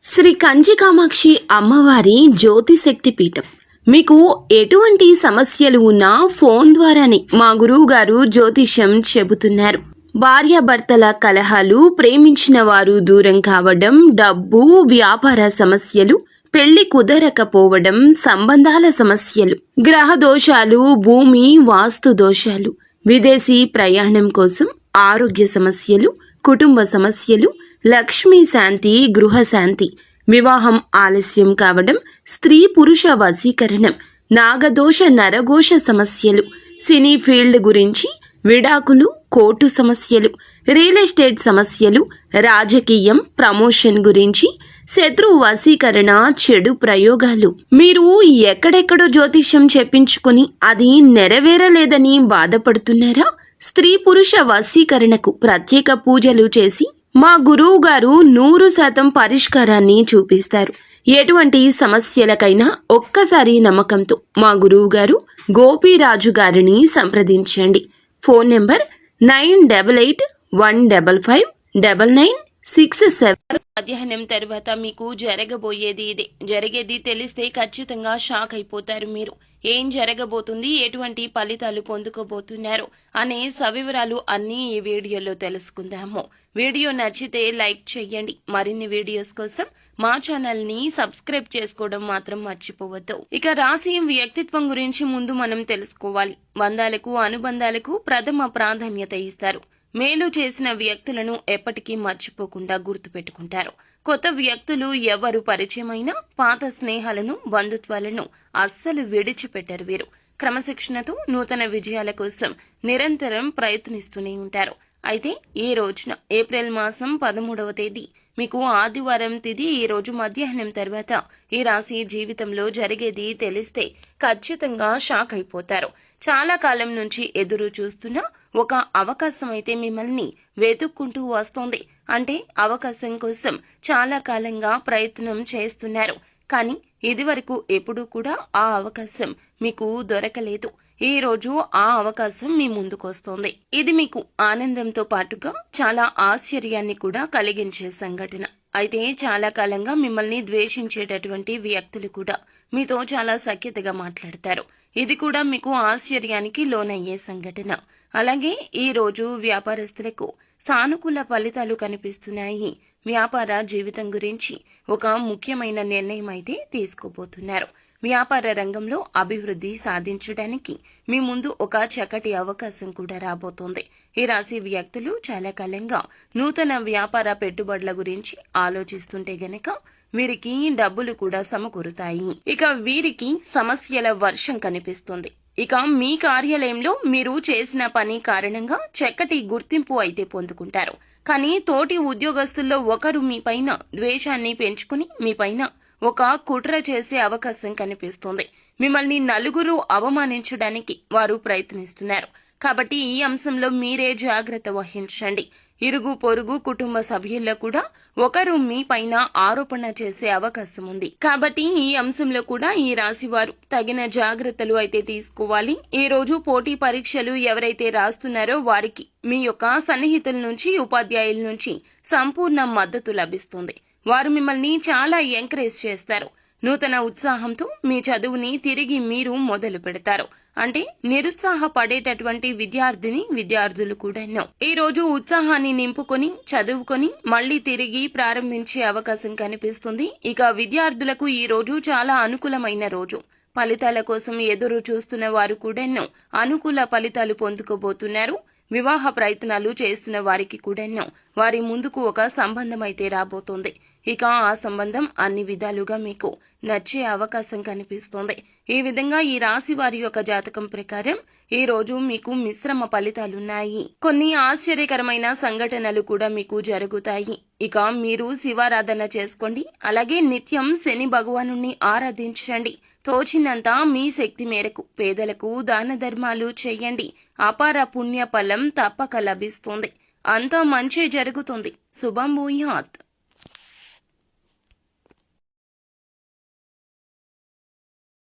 శ్రీ కంచి కామాక్షి అమ్మవారి జ్యోతిశక్తి పీఠం. మీకు ఎటువంటి సమస్యలు ఉన్నా ఫోన్ ద్వారానే మా గురువు గారు జ్యోతిష్యం చెబుతున్నారు. భార్యాభర్తల కలహాలు, ప్రేమించిన వారు దూరం కావడం, డబ్బు, వ్యాపార సమస్యలు, పెళ్లి కుదరకపోవడం, సంబంధాల సమస్యలు, గ్రహ దోషాలు, భూమి వాస్తు దోషాలు, విదేశీ ప్రయాణం కోసం, ఆరోగ్య సమస్యలు, కుటుంబ సమస్యలు, లక్ష్మీ శాంతి, గృహశాంతి, వివాహం ఆలస్యం కావడం, స్త్రీ పురుష వశీకరణం, నాగదోష నరఘోష సమస్యలు, సినీ ఫీల్డ్ గురించి, విడాకులు, కోర్టు సమస్యలు, రియల్ ఎస్టేట్ సమస్యలు, రాజకీయం, ప్రమోషన్ గురించి, శత్రు వశీకరణ, చెడు ప్రయోగాలు. మీరు ఎక్కడెక్కడో జ్యోతిష్యం చెప్పించుకుని అది నెరవేరలేదని బాధపడుతున్నారా? స్త్రీ పురుష వశీకరణకు ప్రత్యేక పూజలు చేసి మా గురువు గారు 100% పరిష్కారాన్ని చూపిస్తారు. ఎటువంటి సమస్యలకైనా ఒక్కసారి నమ్మకంతో మా గురువు గారు గోపీరాజు గారిని సంప్రదించండి. Phone number 9815559967. మధ్యాహ్నం తర్వాత మీకు జరగబోయేది ఇదే. జరిగేది తెలిస్తే ఖచ్చితంగా షాక్ అయిపోతారు మీరు. ఏం జరగబోతుంది, ఎటువంటి ఫలితాలు పొందుకోబోతున్నారు అనే సవివరాలు అన్నీ ఈ వీడియోలో తెలుసుకుందాము. వీడియో నచ్చితే లైక్ చేయండి. మరిన్ని వీడియోస్ కోసం మా ఛానల్ ని సబ్స్క్రైబ్ చేసుకోవడం మాత్రం మర్చిపోవద్దు. ఇక రాశి వ్యక్తిత్వం గురించి ముందు మనం తెలుసుకోవాలి. బంధాలకు, అనుబంధాలకు ప్రథమ ప్రాధాన్యత ఇస్తారు. మేలు చేసిన వ్యక్తులను ఎప్పటికీ మర్చిపోకుండా గుర్తుపెట్టుకుంటారు. కొత్త వ్యక్తులు ఎవరు పరిచయమైనా పాత స్నేహాలను, బంధుత్వాలను అస్సలు విడిచిపెట్టరు వీరు. క్రమశిక్షణతో నూతన విజయాల కోసం నిరంతరం ప్రయత్నిస్తూనే ఉంటారు. అయితే ఈ రోజున ఏప్రిల్ మాసం 13వ తేదీ మీకు ఆదివారం తిథి. ఈ రోజు మధ్యాహ్నం తర్వాత ఈ రాశి జీవితంలో జరిగేది తెలిస్తే ఖచ్చితంగా షాక్ అయిపోతారు. చాలా కాలం నుంచి ఎదురు చూస్తున్న ఒక అవకాశం అయితే మిమ్మల్ని వెతుక్కుంటూ వస్తోంది. అంటే అవకాశం కోసం చాలా కాలంగా ప్రయత్నం చేస్తున్నారు. కానీ ఇదివరకు ఎప్పుడూ కూడా ఆ అవకాశం మీకు దొరకలేదు. ఈ రోజు ఆ అవకాశం మీ ముందుకొస్తోంది. ఇది మీకు ఆనందంతో పాటుగా చాలా ఆశ్చర్యాన్ని కూడా కలిగించే సంఘటన. అయితే చాలా కాలంగా మిమ్మల్ని ద్వేషించేటటువంటి వ్యక్తులు కూడా మీతో చాలా సఖ్యతగా మాట్లాడతారు. ఇది కూడా మీకు ఆశ్చర్యానికి లోనయ్యే సంఘటన. అలాగే ఈ రోజు వ్యాపారస్తులకు సానుకూల ఫలితాలు కనిపిస్తున్నాయి. వ్యాపార జీవితం గురించి ఒక ముఖ్యమైన నిర్ణయం అయితే తీసుకోబోతున్నారు. వ్యాపార రంగంలో అభివృద్ధి సాధించడానికి మీ ముందు ఒక చక్కటి అవకాశం కూడా రాబోతోంది. ఈ రాశి వ్యక్తులు చాలా కాలంగా నూతన వ్యాపార పెట్టుబడుల గురించి ఆలోచిస్తుంటే గనక వీరికి డబ్బులు కూడా సమకూరుతాయి. ఇక వీరికి సమస్యల వర్షం కనిపిస్తుంది. ఇక మీ కార్యాలయంలో మీరు చేసిన పని కారణంగా చక్కటి గుర్తింపు అయితే పొందుకుంటారు. కానీ తోటి ఉద్యోగస్తుల్లో ఒకరు మీ పైన ద్వేషాన్ని పెంచుకుని మీ పైన ఒక కుట్ర చేసే అవకాశం కనిపిస్తోంది. మిమ్మల్ని నలుగురు అవమానించడానికి వారు ప్రయత్నిస్తున్నారు. కాబట్టి ఈ అంశంలో మీరే జాగ్రత్త వహించండి. ఇరుగు పొరుగు కుటుంబ సభ్యుల్లో కూడా ఒకరు మీ పైన ఆరోపణ చేసే అవకాశం ఉంది. కాబట్టి ఈ అంశంలో కూడా ఈ రాశి వారు తగిన జాగ్రత్తలు అయితే తీసుకోవాలి. ఈ రోజు పోటీ పరీక్షలు ఎవరైతే రాస్తున్నారో వారికి మీ యొక్క సన్నిహితుల నుంచి, ఉపాధ్యాయుల నుంచి సంపూర్ణ మద్దతు లభిస్తుంది. వారు మిమ్మల్ని చాలా ఎంకరేజ్ చేస్తారు. నూతన ఉత్సాహంతో మీ చదువుని తిరిగి మీరు మొదలు పెడతారు. అంటే నిరుత్సాహపడేటటువంటి విద్యార్థులు కూడా ఈ రోజు ఉత్సాహాన్ని నింపుకొని చదువుకొని మళ్లీ తిరిగి ప్రారంభించే అవకాశం కనిపిస్తుంది. ఇక విద్యార్థులకు ఈ రోజు చాలా అనుకూలమైన రోజు. ఫలితాల కోసం ఎదురు చూస్తున్న వారు కూడా అనుకూల ఫలితాలు పొందుకోబోతున్నారు. వివాహ ప్రయత్నాలు చేస్తున్న వారికి కూడా వారి ముందుకు ఒక సంబంధం అయితే రాబోతోంది. ఇక ఆ సంబంధం అన్ని విధాలుగా మీకు నచ్చే అవకాశం కనిపిస్తోంది. ఈ విధంగా ఈ రాశి వారి యొక్క జాతకం ప్రకారం ఈ రోజు మీకు మిశ్రమ ఫలితాలున్నాయి. కొన్ని ఆశ్చర్యకరమైన సంఘటనలు కూడా మీకు జరుగుతాయి. ఇక మీరు శివారాధన చేసుకోండి. అలాగే నిత్యం శని భగవానుణ్ణి ఆరాధించండి. తోచినంత మీ శక్తి మేరకు పేదలకు దాన ధర్మాలు చేయండి. అపార పుణ్య ఫలం తప్పక లభిస్తుంది. అంతా మంచి జరుగుతుంది. శుభం భూయాత్.